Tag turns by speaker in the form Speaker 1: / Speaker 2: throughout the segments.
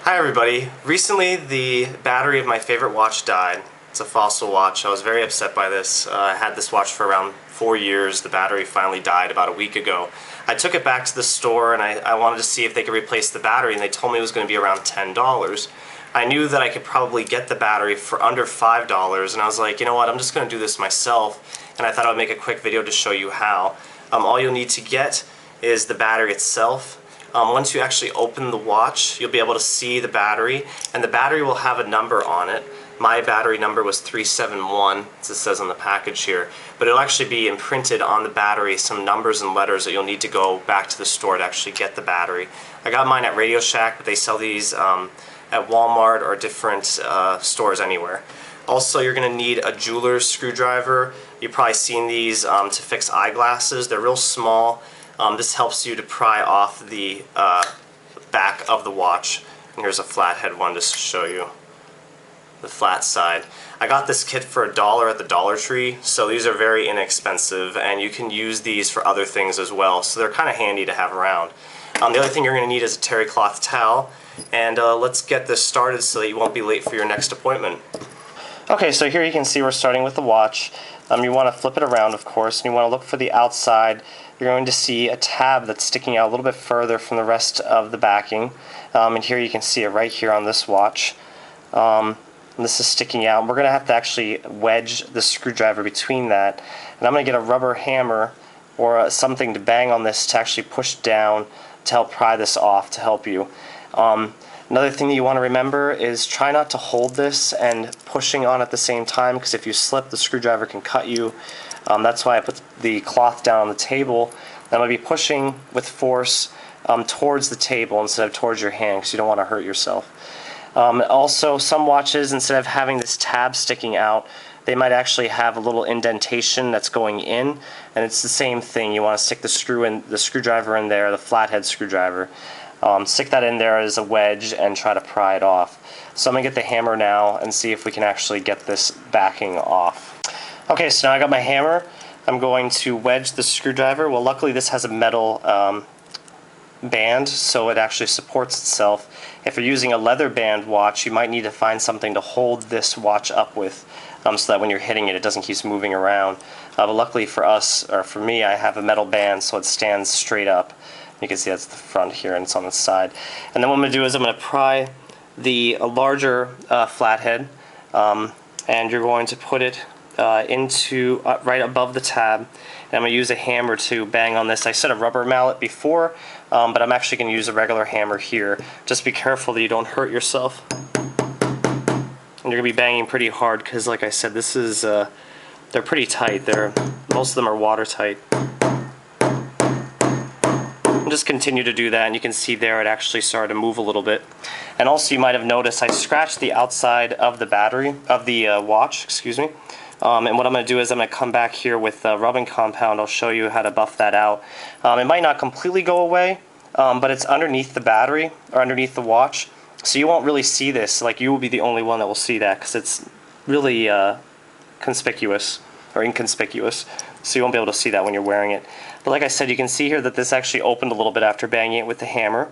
Speaker 1: Hi everybody. Recently the battery of my favorite watch died. It's a Fossil watch. I was very upset by this. I had this watch for around 4 years. The battery finally died about a week ago. I took it back to the store and I wanted to see if they could replace the battery, and they told me it was going to be around $10. I knew that I could probably get the battery for under $5, and I was like, you know what, I'm just going to do this myself, and I thought I would make a quick video to show you how. All you'll need to get is the battery itself. Once you actually open the watch, you'll be able to see the battery, and the battery will have a number on it. My battery number was 371, as it says on the package here, but it'll actually be imprinted on the battery some numbers and letters that you'll need to go back to the store to actually get the battery. I got mine at Radio Shack, but they sell these at Walmart or different stores anywhere. Also, you're going to need a jeweler's screwdriver. You've probably seen these to fix eyeglasses. They're real small. This helps you to pry off the back of the watch. And here's a flathead one just to show you the flat side. I got this kit for $1 at the Dollar Tree, so these are very inexpensive, and you can use these for other things as well, so they're kind of handy to have around. The other thing you're going to need is a terry cloth towel, and let's get this started so that you won't be late for your next appointment. Okay, so here you can see we're starting with the watch. You want to flip it around, of course, and you want to look for the outside. You're going to see a tab that's sticking out a little bit further from the rest of the backing, and here you can see it right here on this watch. This is sticking out. We're going to have to actually wedge the screwdriver between that, and I'm going to get a rubber hammer or something to bang on this to actually push down to help pry this off to help you. Another thing that you want to remember is try not to hold this and pushing on at the same time, because if you slip, the screwdriver can cut you. That's why I put the cloth down on the table. I'm going to be pushing with force towards the table instead of towards your hand, because you don't want to hurt yourself. Also, some watches, instead of having this tab sticking out, they might actually have a little indentation that's going in, and it's the same thing. You want to stick the screwdriver in there, the flathead screwdriver. Stick that in there as a wedge and try to pry it off. So I'm going to get the hammer now and see if we can actually get this backing off. Okay, so now I got my hammer. I'm going to wedge the screwdriver. Well, luckily this has a metal band, so it actually supports itself. If you're using a leather band watch, you might need to find something to hold this watch up with, so that when you're hitting it, it doesn't keep moving around. But luckily for us, or for me, I have a metal band, so it stands straight up. You can see that's the front here, and it's on the side. And then what I'm going to do is I'm going to pry the larger flathead, and you're going to put it into right above the tab. And I'm going to use a hammer to bang on this. I said a rubber mallet before, but I'm actually going to use a regular hammer here. Just be careful that you don't hurt yourself. And you're going to be banging pretty hard because, like I said, this is they're pretty tight. Most of them are watertight. Just continue to do that, and you can see there it actually started to move a little bit. And also, you might have noticed I scratched the outside of the battery of the watch, excuse me. And what I'm going to do is I'm going to come back here with rubbing compound. I'll show you how to buff that out. It might not completely go away, but it's underneath the battery or underneath the watch, so you won't really see this. Like, you will be the only one that will see that, because it's really conspicuous or inconspicuous, so you won't be able to see that when you're wearing it. But like I said, you can see here that this actually opened a little bit after banging it with the hammer.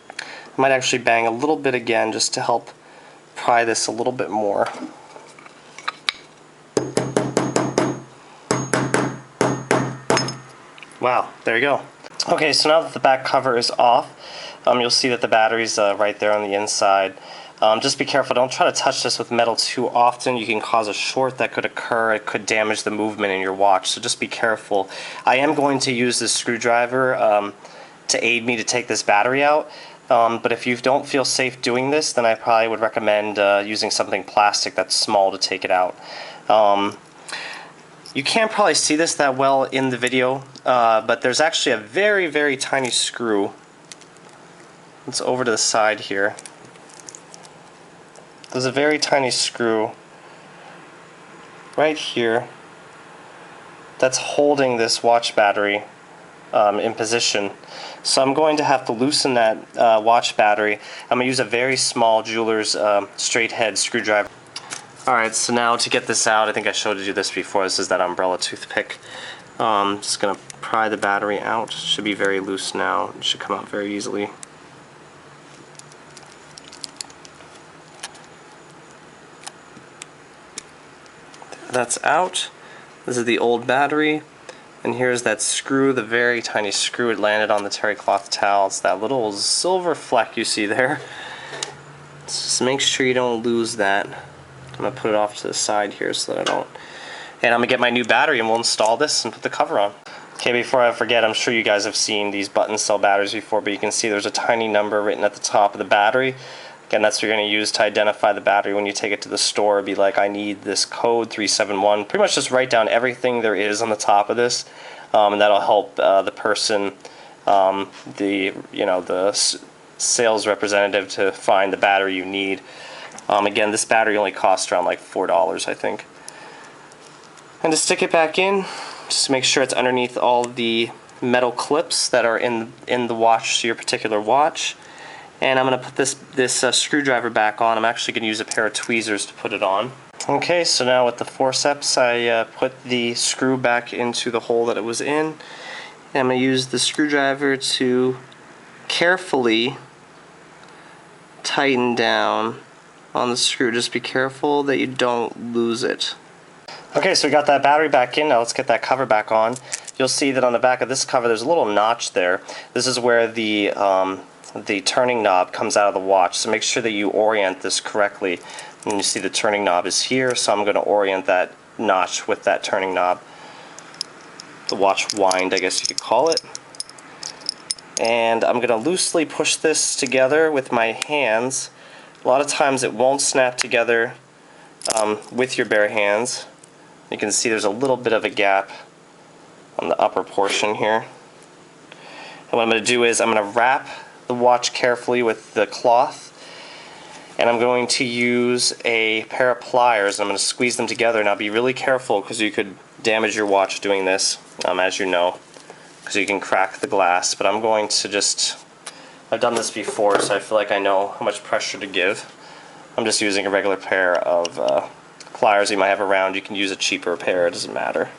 Speaker 1: I might actually bang a little bit again just to help pry this a little bit more. Wow, there you go. Okay, so now that the back cover is off, you'll see that the battery's right there on the inside. Just be careful, don't try to touch this with metal too often. You can cause a short that could occur. It could damage the movement in your watch, so just be careful. I am going to use this screwdriver to aid me to take this battery out, but if you don't feel safe doing this, then I probably would recommend using something plastic that's small to take it out. You can't probably see this that well in the video, but there's actually a very, very tiny screw. It's over to the side here. There's a very tiny screw right here that's holding this watch battery in position. So I'm going to have to loosen that watch battery. I'm going to use a very small jeweler's straight head screwdriver. Alright, so now to get this out, I think I showed you this before. This is that umbrella toothpick. Just going to pry the battery out. It should be very loose now. It should come out very easily. that's out. This is the old battery. And here's that screw, the very tiny screw. It landed on the terry cloth towel. It's that little silver fleck you see there. Just make sure you don't lose that. I'm going to put it off to the side here so that I don't. And I'm going to get my new battery and we'll install this and put the cover on. Okay, before I forget, I'm sure you guys have seen these button cell batteries before, but you can see there's a tiny number written at the top of the battery. Again, that's what you're going to use to identify the battery when you take it to the store. Be like, I need this code 371. Pretty much just write down everything there is on the top of this, and that'll help the person, the sales representative, to find the battery you need. Again, this battery only costs around like $4, I think. And to stick it back in, just make sure it's underneath all the metal clips that are in the watch, your particular watch. And I'm going to put this screwdriver back on. I'm actually going to use a pair of tweezers to put it on. Okay, so now with the forceps, I put the screw back into the hole that it was in. And I'm going to use the screwdriver to carefully tighten down on the screw. Just be careful that you don't lose it. Okay, so we got that battery back in. Now let's get that cover back on. You'll see that on the back of this cover there's a little notch there. This is where the turning knob comes out of the watch, so make sure that you orient this correctly. And you see the turning knob is here, so I'm going to orient that notch with that turning knob. The watch wind, I guess you could call it. And I'm going to loosely push this together with my hands. A lot of times it won't snap together with your bare hands. You can see there's a little bit of a gap on the upper portion here. And what I'm going to do is I'm going to wrap the watch carefully with the cloth, and I'm going to use a pair of pliers. I'm going to squeeze them together. Now be really careful because you could damage your watch doing this, as you know, because you can crack the glass. But I'm going to just, I've done this before, so I feel like I know how much pressure to give. I'm just using a regular pair of pliers you might have around. You can use a cheaper pair, it doesn't matter.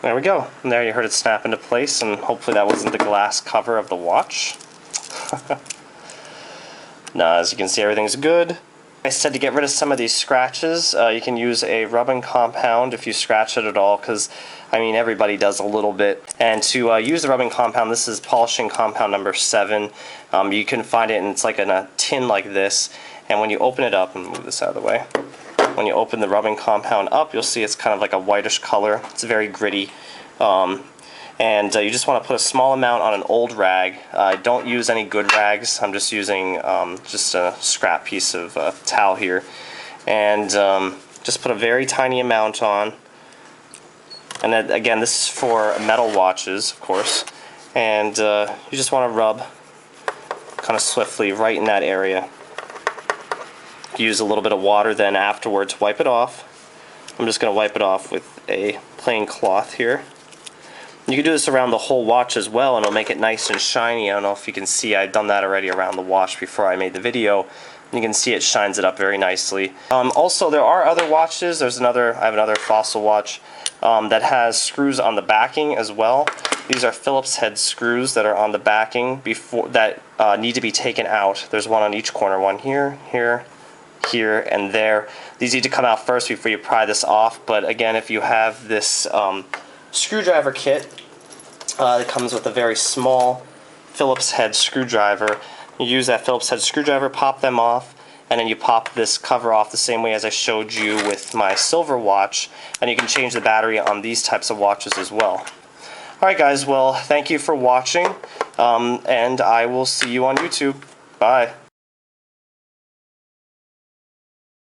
Speaker 1: There we go. And there you heard it snap into place, and hopefully that wasn't the glass cover of the watch. Now, as you can see, everything's good. I said to get rid of some of these scratches, you can use a rubbing compound if you scratch it at all, because, I mean, everybody does a little bit. And to use the rubbing compound, this is polishing compound number 7. You can find it, and it's like in a tin like this. And when you open it up, and move this out of the way, when you open the rubbing compound up, you'll see it's kind of like a whitish color. It's very gritty. And you just want to put a small amount on an old rag. Don't use any good rags. I'm just using just a scrap piece of towel here. And just put a very tiny amount on. And then, again, this is for metal watches, of course. And you just want to rub kind of swiftly right in that area. Use a little bit of water then afterwards, wipe it off. I'm just going to wipe it off with a plain cloth here. You can do this around the whole watch as well, and it'll make it nice and shiny. I don't know if you can see, I've done that already around the watch before I made the video. You can see it shines it up very nicely. Also, there are other watches. I have another Fossil watch that has screws on the backing as well. These are Phillips head screws that are on the backing that need to be taken out. There's one on each corner, one here, here, here, and there. These need to come out first before you pry this off, but again, if you have this screwdriver kit that comes with a very small Phillips head screwdriver, you use that Phillips head screwdriver, pop them off, and then you pop this cover off the same way as I showed you with my silver watch, and you can change the battery on these types of watches as well. Alright guys, well, thank you for watching, and I will see you on YouTube. Bye.